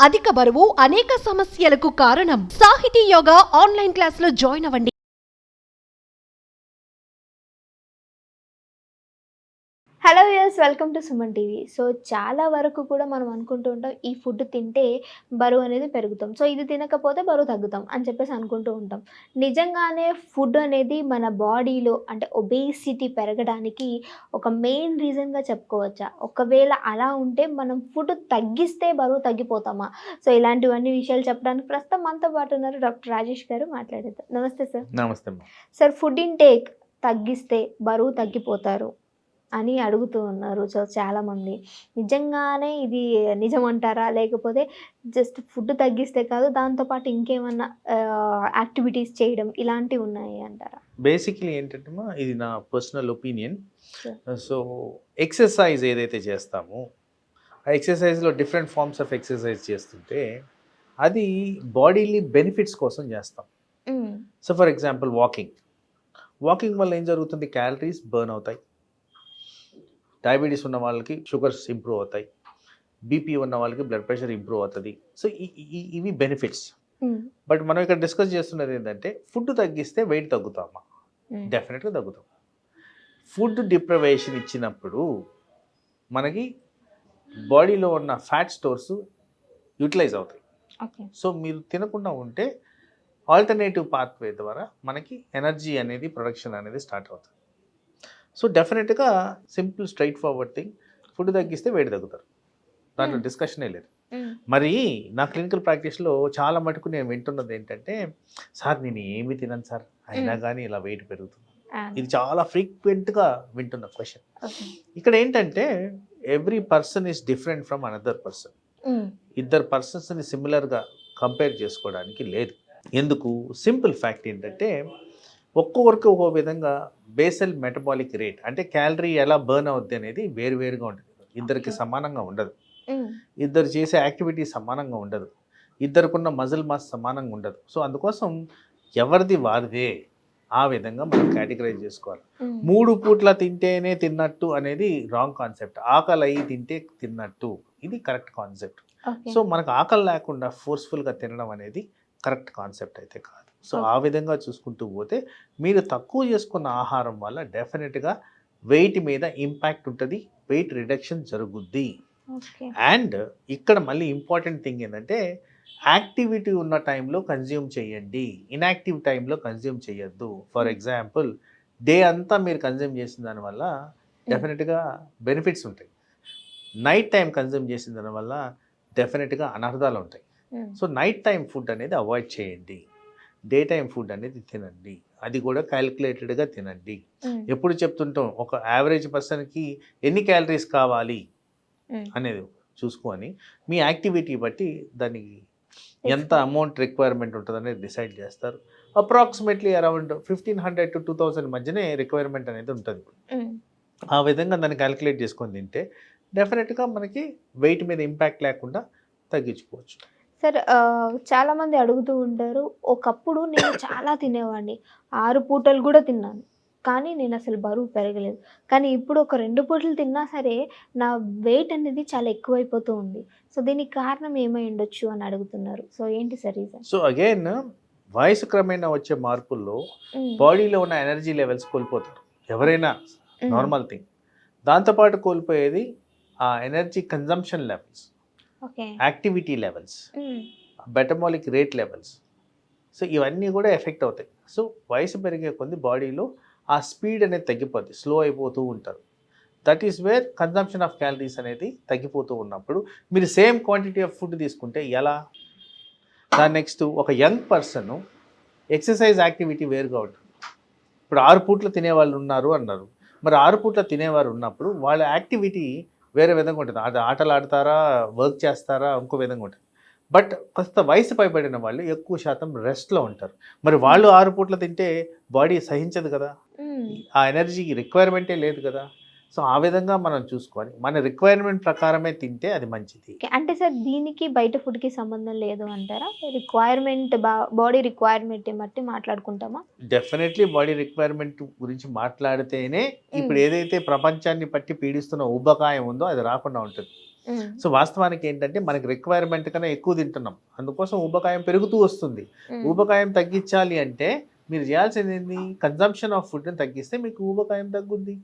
అధిక బరువు అనేక సమస్యలకు కారణం. సాహితీ యోగా ఆన్లైన్ క్లాసులో జాయిన్ అవ్వండి. Hello viewers, welcome to Suman TV. So చాలా వరకు కూడా మనం అనుకుంటూ ఉంటాం ఈ ఫుడ్ తింటే బరువు అనేది పెరుగుతాం, సో ఇది తినకపోతే బరువు తగ్గుతాం అని చెప్పేసి అనుకుంటూ ఉంటాం. నిజంగానే ఫుడ్ అనేది మన బాడీలో అంటే ఒబేసిటీ పెరగడానికి ఒక మెయిన్ రీజన్గా చెప్పుకోవచ్చా? ఒకవేళ అలా ఉంటే మనం ఫుడ్ తగ్గిస్తే బరువు తగ్గిపోతామా? సో ఇలాంటివన్నీ విషయాలు చెప్పడానికి ప్రస్తుతం మనతో పాటు ఉన్నారు డాక్టర్ రాజేష్ గారు. మాట్లాడేద్దాం. నమస్తే సార్. నమస్తే. సార్, ఫుడ్ ఇంటేక్ తగ్గిస్తే బరువు తగ్గిపోతారు అని అడుగుతూ ఉన్నారు సో చాలామంది. నిజంగానే ఇది నిజమంటారా? లేకపోతే జస్ట్ ఫుడ్ తగ్గిస్తే కాదు, దాంతోపాటు ఇంకేమన్నా యాక్టివిటీస్ చేయడం ఇలాంటివి ఉన్నాయి అంటారా? బేసిక్లీ ఏంటంటే ఇది నా personal opinion. Sure. So exercise ఏదైతే చేస్తామో ఆ ఎక్సర్సైజ్లో డిఫరెంట్ ఫార్మ్స్ ఆఫ్ ఎక్సర్సైజ్ చేస్తుంటే అది బాడీని బెనిఫిట్స్ కోసం చేస్తాం. సో ఫర్ ఎగ్జాంపుల్ వాకింగ్ వల్ల ఏం జరుగుతుంది? క్యాలరీస్ బర్న్ అవుతాయి. డయాబెటీస్ ఉన్న వాళ్ళకి షుగర్స్ ఇంప్రూవ్ అవుతాయి. బీపీ ఉన్న వాళ్ళకి బ్లడ్ ప్రెషర్ ఇంప్రూవ్ అవుతుంది. సో ఇవి బెనిఫిట్స్. బట్ మనం ఇక్కడ డిస్కస్ చేస్తున్నది ఏంటంటే ఫుడ్ తగ్గిస్తే వెయిట్ తగ్గుతామా? డెఫినెట్గా తగ్గుతాం. ఫుడ్ డిప్రవేషన్ ఇచ్చినప్పుడు మనకి బాడీలో ఉన్న ఫ్యాట్ స్టోర్స్ యూటిలైజ్ అవుతాయి. సో మీరు తినకుండా ఉంటే ఆల్టర్నేటివ్ పాత్వే ద్వారా మనకి ఎనర్జీ అనేది ప్రొడక్షన్ అనేది స్టార్ట్ అవుతుంది. సో డెఫినెట్గా simple straight forward thing, food తగ్గిస్తే వెయిట్ తగ్గుతారు. దాంట్లో డిస్కషనే లేదు. మరి నా క్లినికల్ ప్రాక్టీస్లో చాలా మటుకు నేను వింటున్నది ఏంటంటే, సార్ నేను ఏమి తినను సార్, అయినా కానీ ఇలా వెయిట్ పెరుగుతుంది. ఇది చాలా ఫ్రీక్వెంట్గా వింటున్న క్వశ్చన్. ఇక్కడ ఏంటంటే every person is different from another person. ఇద్దరు పర్సన్స్ని సిమిలర్గా కంపేర్ చేసుకోవడానికి లేదు. ఎందుకు? సింపుల్ ఫ్యాక్ట్ ఏంటంటే ఒక్కొక్కరికి ఒక్కో విధంగా బేసల్ మెటబాలిక్ రేట్ అంటే క్యాలరీ ఎలా బర్న్ అవుద్ది అనేది వేరువేరుగా ఉంటుంది. ఇద్దరికి సమానంగా ఉండదు. ఇద్దరు చేసే యాక్టివిటీ సమానంగా ఉండదు. ఇద్దరికున్న మజిల్ మాస్ సమానంగా ఉండదు. సో అందుకోసం ఎవరిది వారిదే ఆ విధంగా మనం కేటగరైజ్ చేసుకోవాలి. 3 పూట్ల తింటేనే తిన్నట్టు అనేది రాంగ్ కాన్సెప్ట్. ఆకలి అయ్యి తింటే తిన్నట్టు ఇది కరెక్ట్ కాన్సెప్ట్. సో మనకు ఆకలి లేకుండా ఫోర్స్ఫుల్గా తినడం అనేది కరెక్ట్ కాన్సెప్ట్ అయితే కాదు. సో ఆ విధంగా చూసుకుంటూ పోతే మీరు తక్కువ చేసుకున్న ఆహారం వల్ల డెఫినెట్గా వెయిట్ మీద ఇంపాక్ట్ ఉంటుంది, వెయిట్ రిడక్షన్ జరుగుద్ది. అండ్ ఇక్కడ మళ్ళీ ఇంపార్టెంట్ థింగ్ ఏంటంటే యాక్టివిటీ ఉన్న టైంలో కన్జ్యూమ్ చేయండి, ఇన్యాక్టివ్ టైంలో కన్జ్యూమ్ చేయొద్దు. ఫర్ ఎగ్జాంపుల్ డే అంతా మీరు కన్జ్యూమ్ చేసిన దానివల్ల డెఫినెట్గా బెనిఫిట్స్ ఉంటాయి. నైట్ టైం కన్జ్యూమ్ చేసిన దానివల్ల డెఫినెట్గా అనర్థాలు ఉంటాయి. సో నైట్ టైం ఫుడ్ అనేది అవాయిడ్ చేయండి, డే టైం ఫుడ్ అనేది తినండి, అది కూడా క్యాలిక్యులేటెడ్గా తినండి. ఎప్పుడు చెప్తుంటాం ఒక యావరేజ్ పర్సన్కి ఎన్ని క్యాలరీస్ కావాలి అనేది చూసుకొని మీ యాక్టివిటీ బట్టి దానికి ఎంత అమౌంట్ రిక్వైర్మెంట్ ఉంటుంది అనేది డిసైడ్ చేస్తారు. అప్రాక్సిమేట్లీ అరౌండ్ 1500 to 2000 మధ్యనే రిక్వైర్మెంట్ అనేది ఉంటుంది. ఆ విధంగా దాన్ని క్యాలిక్యులేట్ చేసుకొని తింటే డెఫినెట్గా మనకి వెయిట్ మీద ఇంపాక్ట్ లేకుండా తగ్గించుకోవచ్చు. సార్, చాలామంది అడుగుతూ ఉంటారు, ఒకప్పుడు నేను చాలా తినేవాడిని, 6 పూటలు కూడా తిన్నాను, కానీ నేను అసలు బరువు పెరగలేదు. కానీ ఇప్పుడు ఒక 2 పూటలు తిన్నా సరే నా వెయిట్ అనేది చాలా ఎక్కువైపోతూ ఉంది. సో దీనికి కారణం ఏమై ఉండొచ్చు అని అడుగుతున్నారు. సో ఏంటి సార్ రీజన్? సో అగైన్ వయసు క్రమేణా వచ్చే మార్పుల్లో బాడీలో ఉన్న ఎనర్జీ లెవెల్స్ కోల్పోతారు. ఎవరైనా నార్మల్ థింగ్. దాంతోపాటు కోల్పోయేది ఆ energy consumption levels, activity levels, metabolic rate levels. So ఇవన్నీ కూడా ఎఫెక్ట్ అవుతాయి. సో వయసు పెరిగే కొద్ది బాడీలో ఆ స్పీడ్ అనేది తగ్గిపోద్ది, స్లో అయిపోతూ ఉంటారు. That is where consumption of calories అనేది తగ్గిపోతూ ఉన్నప్పుడు మీరు సేమ్ క్వాంటిటీ ఆఫ్ ఫుడ్ తీసుకుంటే ఎలా? దాని నెక్స్ట్ ఒక యంగ్ పర్సన్ ఎక్సర్సైజ్ యాక్టివిటీ వేరుగా ఉంటుంది. ఇప్పుడు 6 పూట్ల తినేవాళ్ళు ఉన్నారు అన్నారు. మరి 6 పూట్ల తినేవారు ఉన్నప్పుడు వాళ్ళ యాక్టివిటీ వేరే విధంగా ఉంటుంది. అది ఆటలు ఆడతారా, వర్క్ చేస్తారా, ఇంకో విధంగా ఉంటుంది. బట్ కాస్త వయసు పైబడిన వాళ్ళు ఎక్కువ శాతం రెస్ట్లో ఉంటారు. మరి వాళ్ళు 6 పూట్ల తింటే బాడీ సహించదు కదా, ఆ ఎనర్జీ రిక్వైర్మెంటే లేదు కదా. సో ఆ విధంగా మనం చూసుకొని మన రిక్వైర్మెంట్ ప్రకారమే తింటే అది మంచిది. అంటే సార్, దీనికి బయట ఫుడ్కి సంబంధం లేదు అంటారా? రిక్వైర్మెంట్ బాడీ రిక్వైర్మెంట్ బట్టి మాట్లాడుకుంటామా? డెఫినెట్లీ బాడీ రిక్వైర్మెంట్ గురించి మాట్లాడితేనే ఇప్పుడు ఏదైతే ప్రపంచాన్ని పట్టి పీడిస్తున్న ఉబ్బకాయం ఉందో అది రాకుండా ఉంటుంది. సో వాస్తవానికి ఏంటంటే మనకి రిక్వైర్మెంట్ కన్నా ఎక్కువ తింటున్నాం, అందుకోసం ఊబకాయం పెరుగుతూ వస్తుంది. ఊబకాయం తగ్గించాలి అంటే మీరు చేయాల్సింది ఏంది, కన్జంప్షన్ ఆఫ్ ఫుడ్ని తగ్గిస్తే మీకు ఊబకాయం తగ్గుద్ది.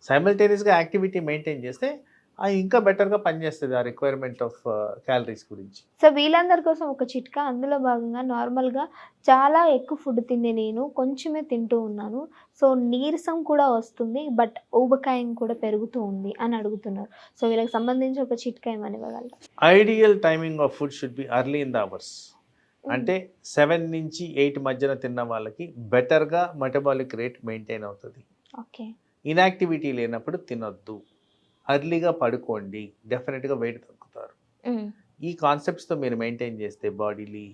సైమల్టేనియస్గా యాక్టివిటీ మెయింటైన్ చేస్తే అది ఇంకా బెటర్గా పనిచేస్తుంది ఆ రిక్వైర్మెంట్ ఆఫ్ క్యాలరీస్ గురించి. సో వీళ్ళందరి కోసం ఒక చిట్కా, అందులో భాగంగా నార్మల్గా చాలా ఎక్కువ ఫుడ్ తినే నేను కొంచెమే తింటూ ఉన్నాను, సో నీరసం కూడా వస్తుంది, బట్ ఊబకాయం కూడా పెరుగుతూ ఉంది అని అడుగుతున్నారు. సో వీళ్ళకి సంబంధించి ఒక చిట్కా ఏమని ఇవ్వగలరా? Ideal timing of food should be early in the hours. అంటే 7 నుంచి 8 మధ్యన తిన్న వాళ్ళకి బెటర్గా మెటబాలిక్ రేట్ మెయింటైన్ అవుతుంది. ఓకే. ఇన్యాక్టివిటీ లేనప్పుడు తినొద్దు, అర్లీగా పడుకోండి, డెఫినెట్గా వెయిట్ తగ్గుతారు. ఈ కాన్సెప్ట్స్తో మీరు మెయింటైన్ చేస్తే బాడీని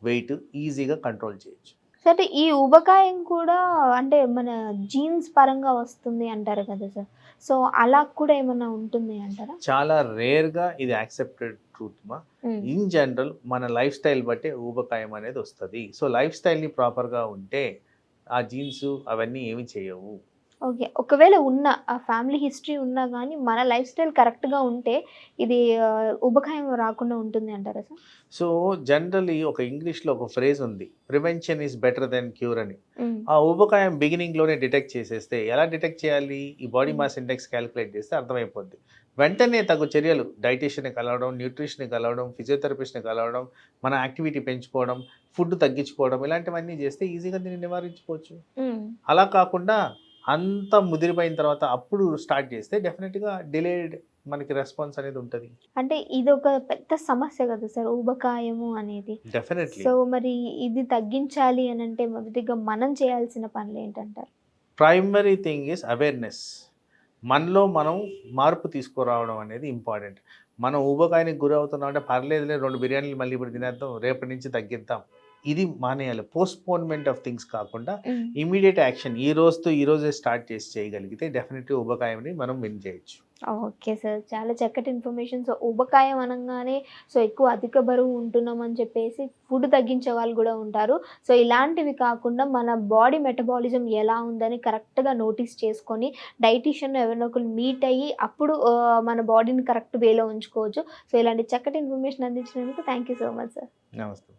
వెయిట్ ఈజీగా కంట్రోల్ చేయొచ్చు. సరే, ఈ ఊబకాయం కూడా అంటే మన జీన్స్ పరంగా వస్తుంది అంటారు కదా సార్, సో అలా కూడా ఏమన్నా ఉంటుంది అంటారా? చాలా రేర్గా ఇది యాక్సెప్టెడ్ ట్రూత్ మా. ఇన్ జనరల్ మన లైఫ్ స్టైల్ బట్టే ఊబకాయం అనేది వస్తుంది. సో లైఫ్ స్టైల్ని ప్రాపర్గా ఉంటే ఆ జీన్స్ అవన్నీ ఏమి చేయవు. ఓకే. ఒకవేళ ఉన్న ఆ ఫ్యామిలీ హిస్టరీ ఉన్నా కానీ మన లైఫ్ స్టైల్ కరెక్ట్గా ఉంటే ఇది ఊబకాయం రాకుండా ఉంటుంది అంటారా సార్? సో జనరలీ ఒక ఇంగ్లీష్లో ఒక ఫ్రేజ్ ఉంది, prevention is better then cure అని. ఆ ఊబకాయం బిగినింగ్లోనే డిటెక్ట్ చేసేస్తే, ఎలా డిటెక్ట్ చేయాలి, ఈ బాడీ మాస్ ఇండెక్స్ క్యాలిక్యులేట్ చేస్తే అర్థమైపోద్ది. వెంటనే తగు చర్యలు, డైటీషియన్ని కలవడం, న్యూట్రిషన్ని కలవడం, ఫిజియోథెరపిస్ట్ని కలవడం, మన యాక్టివిటీ పెంచుకోవడం, ఫుడ్ తగ్గించుకోవడం, ఇలాంటివన్నీ చేస్తే ఈజీగా దీన్ని నివారించుకోవచ్చు. అలా కాకుండా అంత ముదిరిపోయిన తర్వాత అప్పుడు స్టార్ట్ చేస్తే డెఫినెట్గా డిలేడ్ మనకి రెస్పాన్స్ అనేది ఉంటుంది. అంటే ఇది ఒక పెద్ద సమస్య కదా సార్ ఊబకాయము అనేది. డెఫినెట్లీ. సో మరి ఇది తగ్గించాలి అని అంటే మొదటిగా మనం చేయాల్సిన పనులు ఏంటంటారు? Primary thing is awareness. మనలో మనం మార్పు తీసుకురావడం అనేది ఇంపార్టెంట్. మనం ఊబకాయానికి గురి అవుతున్నాం అంటే పర్లేదులే, 2 బిర్యానీలు మళ్ళీ ఇప్పుడు తినేద్దాం, రేపటి నుంచి తగ్గిద్దాం, ఇది మానేయాలి. పోస్ట్పోన్మెంట్ ఆఫ్ థింగ్స్ కాకుండా ఇమీడియట్ యాక్షన్ ఈ రోజే స్టార్ట్ చేసి చేయగలిగితే డెఫినెట్లీ ఊబకాయంని మనం విన్ చేయొచ్చు. ఓకే సార్, చాలా చక్కటి ఇన్ఫర్మేషన్. సో ఊబకాయం అనగానే సో ఎక్కువ అధిక బరువు ఉంటున్నాం అని చెప్పేసి ఫుడ్ తగ్గించే వాళ్ళు కూడా ఉంటారు. సో ఇలాంటివి కాకుండా మన బాడీ మెటబాలిజం ఎలా ఉందని కరెక్ట్గా నోటీస్ చేసుకొని డైటీషియన్ ఎవరినో ఒకరు మీట్ అయ్యి అప్పుడు మన బాడీని కరెక్ట్ వేలో ఉంచుకోవచ్చు. సో ఇలాంటి చక్కటి ఇన్ఫర్మేషన్ అందించినందుకు thank you so much sir. నమస్తే.